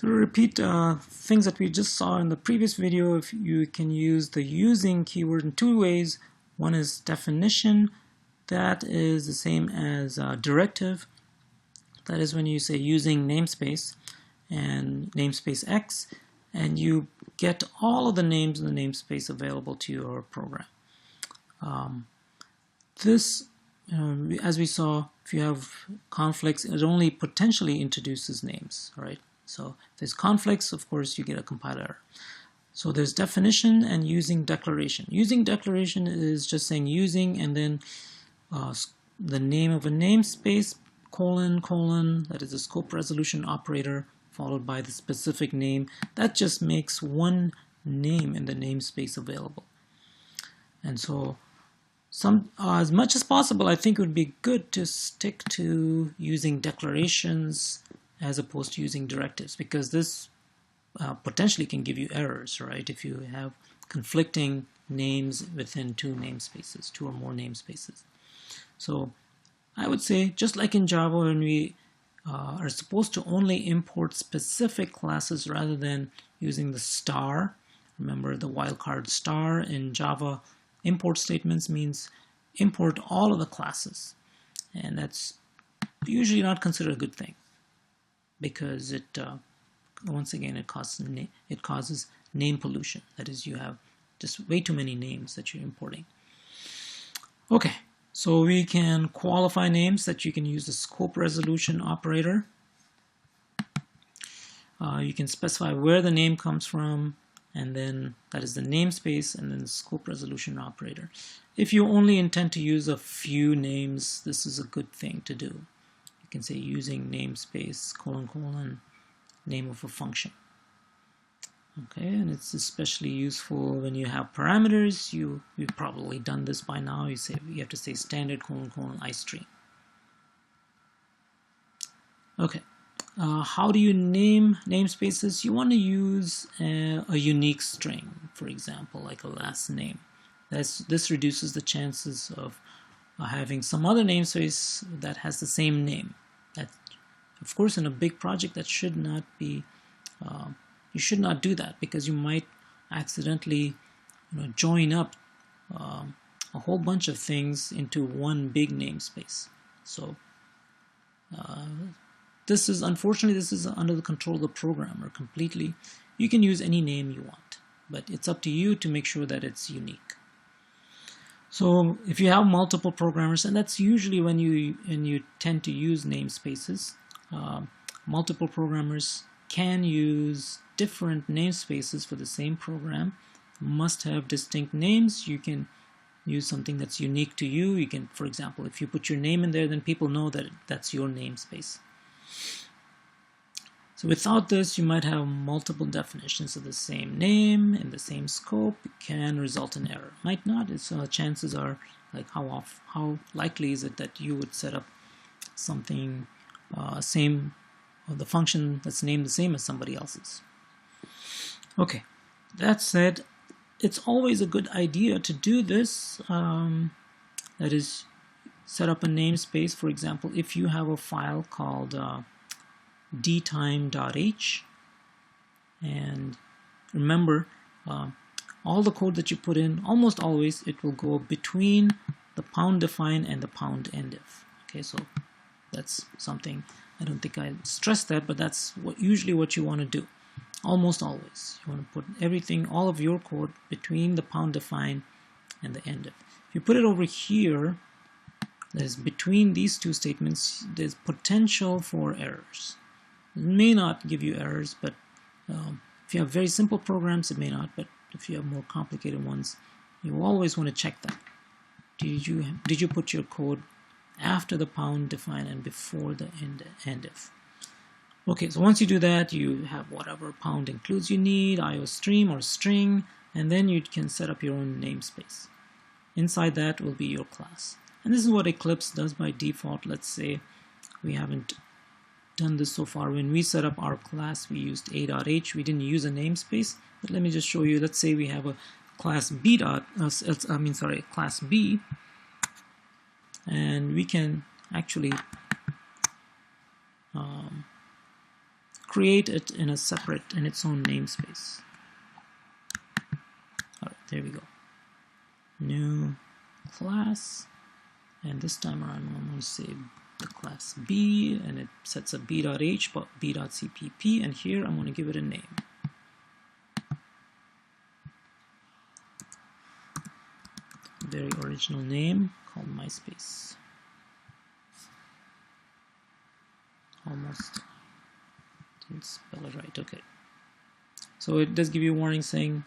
So to repeat things that we just saw in the previous video, if you can use the using keyword in two ways. One is definition. That is the same as directive. That is when you say using namespace and namespace X, and you get all of the names in the namespace available to your program. This, as we saw, if you have conflicts, it only potentially introduces names, right? So if there's conflicts, of course, you get a compiler error. So there's definition and using declaration. Using declaration is just saying using and then the name of a namespace, colon, that is a scope resolution operator, followed by the specific name. That just makes one name in the namespace available. And so as much as possible, I think it would be good to stick to using declarations as opposed to using directives, because this potentially can give you errors, right? If you have conflicting names within two namespaces, two or more namespaces. So I would say, just like in Java, when we are supposed to only import specific classes rather than using the star. Remember the wildcard star in Java import statements means import all of the classes, and that's usually not considered a good thing, because it once again it causes name pollution. That is, you have just way too many names that you're importing. Okay, so we can qualify names that you can use the scope resolution operator. You can specify where the name comes from, and then that is the namespace, and then the scope resolution operator. If you only intend to use a few names, this is a good thing to do. You can say using namespace, name of a function. Okay, and it's especially useful when you have parameters. You've probably done this by now. You have to say standard iStream. Okay, how do you name namespaces? You want to use a unique string, for example, like a last name. This reduces the chances of having some other namespace that has the same name. That, of course, in a big project, that should not be. You should not do that, because you might accidentally join up a whole bunch of things into one big namespace. So unfortunately, this is under the control of the programmer completely. You can use any name you want, but it's up to you to make sure that it's unique. So if you have multiple programmers, and that's usually when you tend to use namespaces, multiple programmers can use different namespaces for the same program, must have distinct names. You can use something that's unique to you. You can, for example, if you put your name in there, then people know that that's your namespace. So without this, you might have multiple definitions of the same name in the same scope. It can result in error. Might not. Chances are, like how likely is it that you would set up something same, or the function that's named the same as somebody else's. Okay, that said, it's always a good idea to do this. That is, set up a namespace. For example, if you have a file called dtime.h, and remember, all the code that you put in, almost always it will go between the #define and the #endif. Okay, so that's something, I don't think I stressed that, but that's usually what you want to do. Almost always, you want to put everything, all of your code, between the #define and the endif. If you put it over here, that is between these two statements, there's potential for errors. It may not give you errors, but if you have very simple programs, it may not. But if you have more complicated ones, you always want to check that. Did you put your code after the #define and before the endif? Okay, so once you do that, you have whatever #includes you need, iostream or string, and then you can set up your own namespace. Inside that will be your class. And this is what Eclipse does by default. Let's say we haven't done this so far. When we set up our class, we used a.h. We didn't use a namespace. But let me just show you. Let's say we have a class class B, and we can actually create it in its own namespace. All right, there we go. New class, and this time around I'm going to say the class B, and it sets a b.h but b.cpp, and here I'm going to give it a name. Very original name called MySpace. Almost didn't spell it right. Okay. So it does give you a warning saying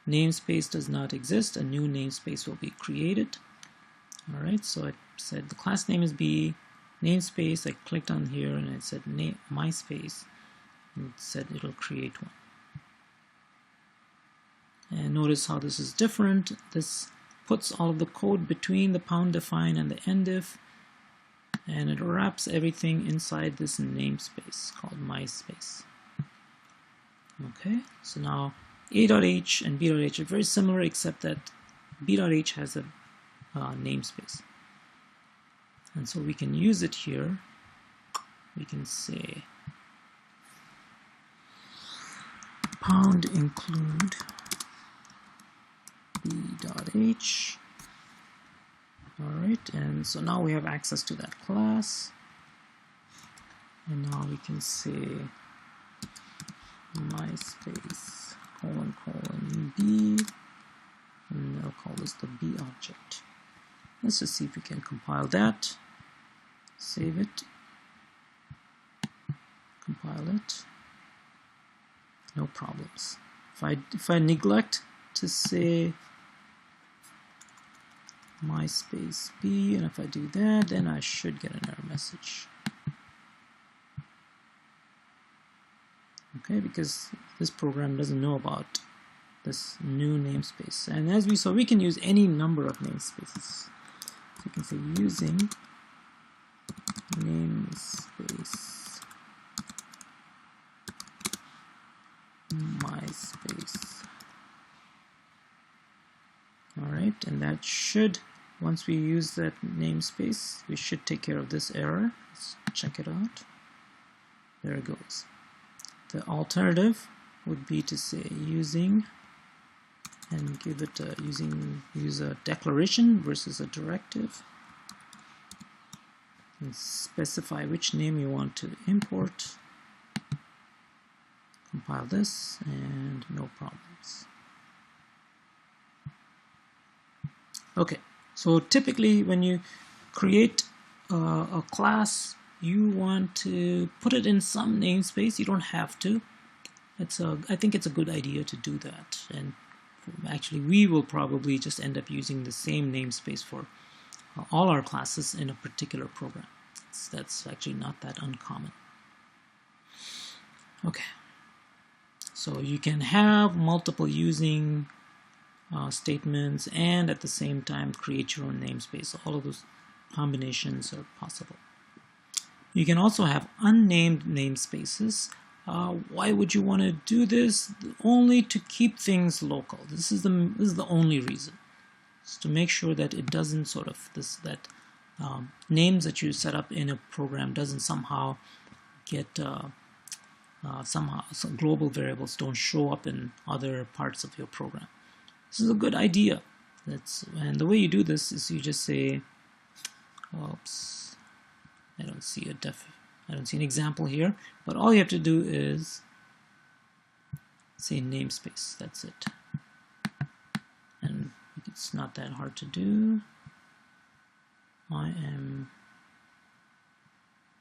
namespace does not exist. A new namespace will be created. All right. So it said the class name is B, namespace. I clicked on here and it said MySpace. And it said it'll create one. And notice how this is different. This puts all of the code between the #define and the endif, and it wraps everything inside this namespace called MySpace. Okay, so now a.h and b.h are very similar, except that b.h has a namespace. And so we can use it here. We can say #include b.h. Alright, and so now we have access to that class. And now we can say MySpace : B, and I'll call this the B object. Let's just see if we can compile that. Save it. Compile it. No problems. If I neglect to say MySpace B, and if I do that, then I should get an error message. Okay, because this program doesn't know about this new namespace. And as we saw, we can use any number of namespaces. So you can say using namespace MySpace. Alright, and that should, once we use that namespace, we should take care of this error. Let's check it out. There it goes. The alternative would be to say using, and give it a use a declaration versus a directive, and specify which name you want to import. Compile this, and no problems. Okay, so typically when you create a class, you want to put it in some namespace. You don't have to. I think it's a good idea to do that. And actually, we will probably just end up using the same namespace for all our classes in a particular program. That's actually not that uncommon. Okay, so you can have multiple using statements and at the same time create your own namespace. All of those combinations are possible. You can also have unnamed namespaces. Why would you want to do this? Only to keep things local. This is the only reason. It's to make sure that it doesn't sort of names that you set up in a program doesn't somehow get some global variables don't show up in other parts of your program. This is a good idea. And the way you do this is you just say, oops, I don't see an example here, but all you have to do is say namespace. That's it. And it's not that hard to do. I am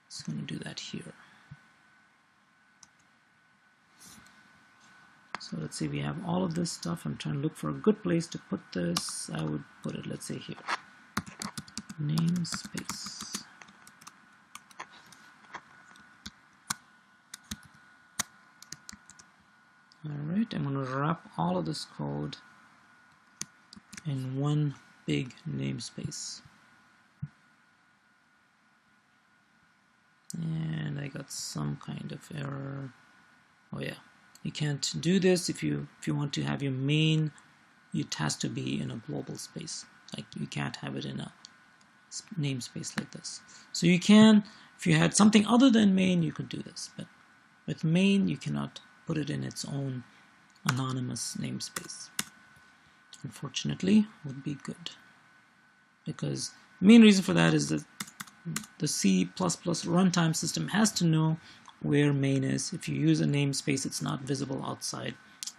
just going to do that here. So let's say we have all of this stuff. I'm trying to look for a good place to put this. I would put it, let's say here, namespace. Alright, I'm going to wrap all of this code in one big namespace. And I got some kind of error. Oh yeah, you can't do this if you want to have your main, it has to be in a global space. Like you can't have it in a namespace like this. So you can, If you had something other than main, you could do this, but with main, you cannot put it in its own anonymous namespace. Unfortunately, would be good, because the main reason for that is that the C++ runtime system has to know where main is. If you use a namespace, it's not visible outside.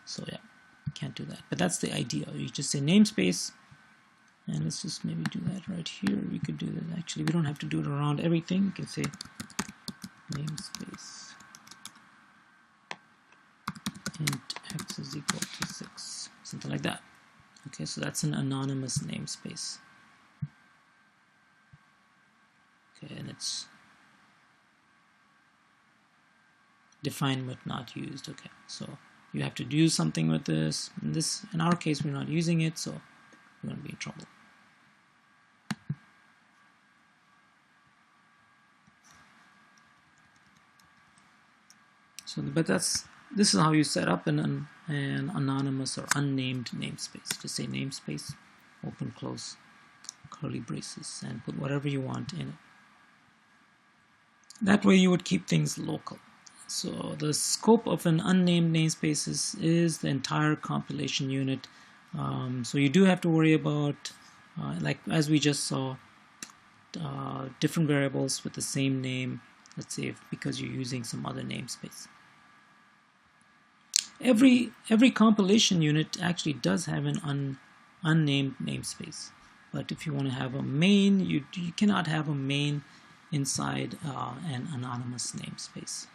So yeah, you can't do that. But that's the idea. You just say namespace, and let's just maybe do that right here. We could do that. Actually, we don't have to do it around everything. You can say namespace int x is equal to 6, something like that. Okay, so that's an anonymous namespace. Okay, and it's defined but not used. Okay, so you have to do something with this. In our case, we're not using it, so we're going to be in trouble. So, but this is how you set up an anonymous or unnamed namespace. Just say namespace, open, close, curly braces, and put whatever you want in it. That way you would keep things local. So the scope of an unnamed namespace is the entire compilation unit. So you do have to worry about, like as we just saw, different variables with the same name, let's say because you're using some other namespace. Every compilation unit actually does have an unnamed namespace. But if you want to have a main, you cannot have a main inside an anonymous namespace.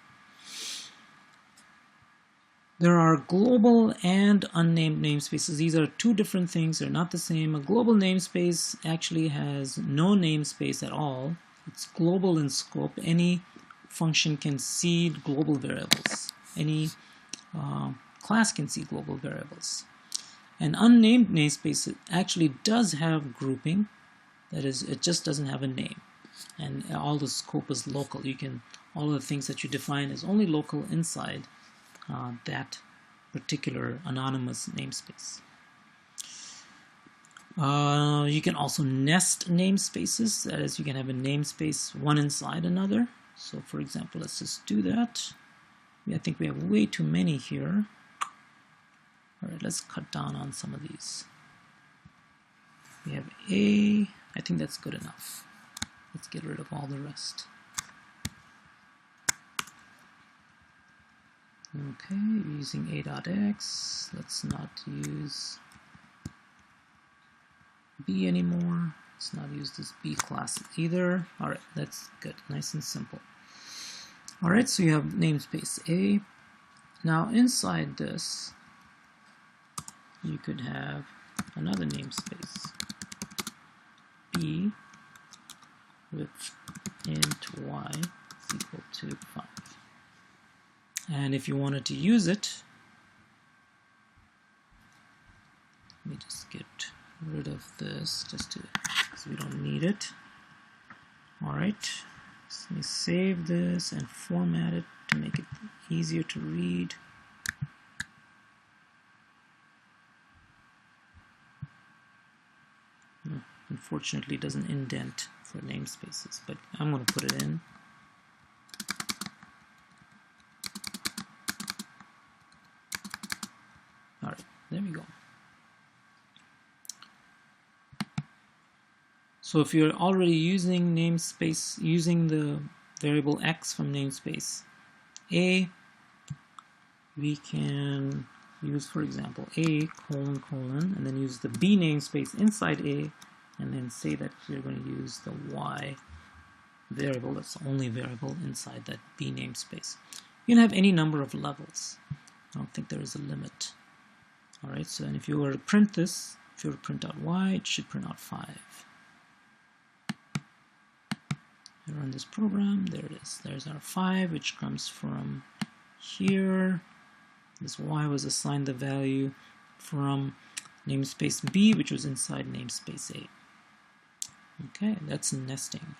There are global and unnamed namespaces. These are two different things. They're not the same. A global namespace actually has no namespace at all. It's global in scope. Any function can seed global variables. Any class can seed global variables. An unnamed namespace actually does have grouping. That is, it just doesn't have a name. And all the scope is local. All of the things that you define is only local inside that particular anonymous namespace. You can also nest namespaces. That is, you can have a namespace one inside another. So for example, let's just do that. I think we have way too many here. All right, let's cut down on some of these. We have A. I think that's good enough. Let's get rid of all the rest. Okay, using a.x. Let's not use B anymore. Let's not use this B class either. All right, that's good. Nice and simple. All right, so you have namespace A. Now inside this, you could have another namespace B with int y is equal to 5. And if you wanted to use it, let me just get rid of this just so we don't need it. All right, so let me save this and format it to make it easier to read. Unfortunately, it doesn't indent for namespaces, but I'm going to put it in. All right, there we go. So if you're already using namespace, using the variable x from namespace A, we can use, for example, A : and then use the B namespace inside A, and then say that you're going to use the y variable. That's the only variable inside that B namespace. You can have any number of levels. I don't think there is a limit. All right, so then if you were to print this, if you were to print out y, it should print out 5. You run this program, there it is. There's our 5, which comes from here. This y was assigned the value from namespace B, which was inside namespace A. Okay, that's nesting.